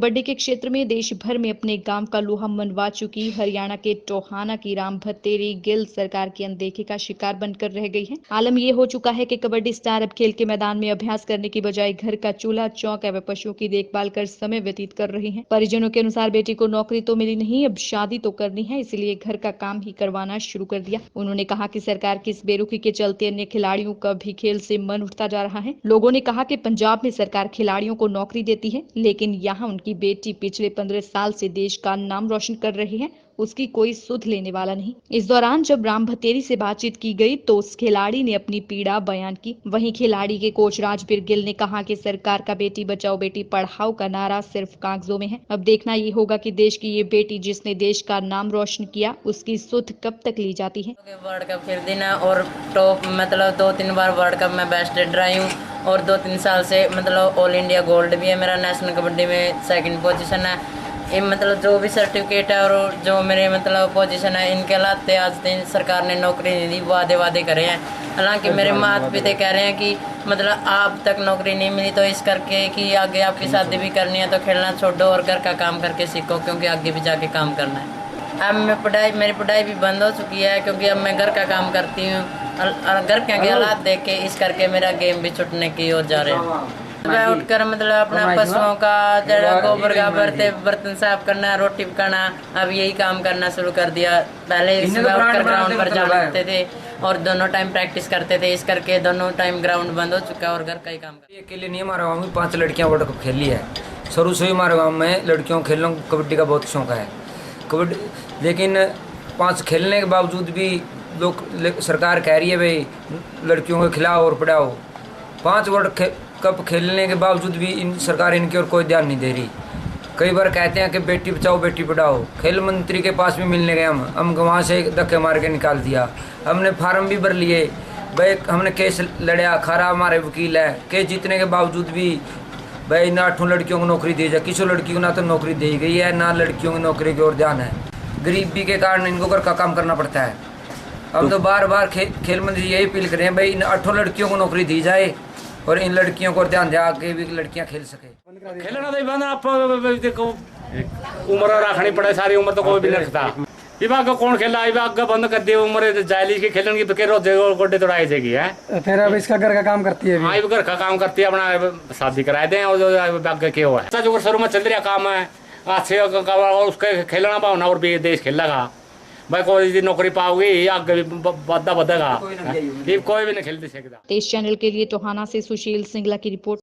कबड्डी के क्षेत्र में देश भर में अपने गांव का लोहा मनवा चुकी हरियाणा के टोहाना की राम भतेरी गिल सरकार की अनदेखी का शिकार बनकर रह गई है। आलम ये हो चुका है कि कबड्डी स्टार अब खेल के मैदान में अभ्यास करने की बजाय घर का चूल्हा चौक एवं पशुओं की देखभाल कर समय व्यतीत कर रही हैं। परिजनों के अनुसार बेटी को नौकरी तो मिली नहीं, अब शादी तो करनी है, इसलिए घर का काम ही करवाना शुरू कर दिया। उन्होंने कहा कि सरकार की इस बेरुखी के चलते अन्य खिलाड़ियों का भी खेल से मन उठता जा रहा है। लोगों ने कहा कि पंजाब में सरकार खिलाड़ियों को नौकरी देती है, लेकिन यहाँ उनकी बेटी पिछले 15 साल से देश का नाम रोशन कर रही है, उसकी कोई सुध लेने वाला नहीं। इस दौरान जब राम भतेरी से बातचीत की गई तो उस खिलाड़ी ने अपनी पीड़ा बयान की। वहीं खिलाड़ी के कोच राजबीर गिल ने कहा कि सरकार का बेटी बचाओ बेटी पढ़ाओ का नारा सिर्फ कागजों में है। अब देखना ये होगा कि देश की ये बेटी जिसने देश का नाम रोशन किया, उसकी सुध कब तक ली जाती है। वर्ल्ड कप खेल देना और टॉप मतलब 2-3 बार वर्ल्ड कप में बेस्ट रहा हूँ और 2-3 साल से मतलब ऑल इंडिया गोल्ड भी है मेरा। नेशनल कबड्डी में सेकंड पोजीशन है। ये मतलब जो भी सर्टिफिकेट है और जो मेरे मतलब पोजीशन है, इनके लाते आज दिन सरकार ने नौकरी नहीं दी, वादे करे हैं। हालांकि मेरे माता पिता कह रहे हैं कि मतलब आप तक नौकरी नहीं मिली तो इस करके कि आगे आपकी शादी भी करनी है तो खेलना छोड़ो और घर का काम करके सीखो, क्योंकि आगे भी जाके काम करना है। अब मेरी पढ़ाई भी बंद हो चुकी है, क्योंकि अब मैं घर का काम करती हूँ। घर के हालात देख के इस करके मेरा गेम भी छूटने की ओर जा रहे हैं। मैं उठकर मतलब अपना पशुओं का जरा गोबर का बर्तन साफ करना, रोटी पकाना, अब यही काम करना शुरू कर दिया। पहले सुबह उठकर ग्राउंड पर जा सकते थे और दोनों टाइम प्रैक्टिस करते थे, इस करके दोनों टाइम ग्राउंड बंद हो चुका है और घर का ही काम कर। अकेले नहीं, हमारे गाँव में 5 लड़कियाँ वर्ल्ड कप खेली है। शुरू से ही हमारे गाँव में लड़कियों को खेलने कबड्डी का बहुत शौक है। कबड्डी लेकिन 5 खेलने के बावजूद भी लोग सरकार कह रही है भाई लड़कियों को खिलाओ और पढ़ाओ। 5 वर्ल्ड कप खेलने के बावजूद भी सरकार इनकी ओर कोई ध्यान नहीं दे रही। कई बार कहते हैं कि बेटी बचाओ बेटी पढ़ाओ। खेल मंत्री के पास भी मिलने गए हम वहाँ से धक्के मार के निकाल दिया। हमने फार्म भी भर लिए भाई, हमने केस लड़ा, खारा हमारे वकील है। केस जीतने के बावजूद भी भाई ना 8 लड़कियों को नौकरी दी जाए, किसी लड़की को ना तो नौकरी दी गई है ना लड़कियों की नौकरी की ओर ध्यान है। गरीबी के कारण इनको घर का काम करना पड़ता है। हम तो बार बार खेल मंत्री यही अपील कर रहे हैं भाई इन 8 लड़कियों को नौकरी दी जाए और इन लड़कियों को ध्यान दे आगे भी लड़कियां खेल सके। खेलना तो बंद आप देखो उम्र रखनी पड़े, सारी उम्र तो कोई भी नहीं रखता। विभाग को कौन खेला विभाग बंद कर दिया, उम्र जायली की खेलने की फिर गोड्डे तोड़ाई जाएगी है। फिर अब इसका घर का काम करती है। हाँ, घर का काम करती है, अपना शादी कराए दें और जो विभाग क्या हुआ जो शुरू में चल रहा काम है अच्छे उसके खेलना पाना और भी देश खेलेगा भाई। कोई नौकरी पाओगी आगे भी बढ़ेगा, कोई भी नहीं खेल सकता। तेज चैनल के लिए टोहाना से सुशील सिंगला की रिपोर्ट।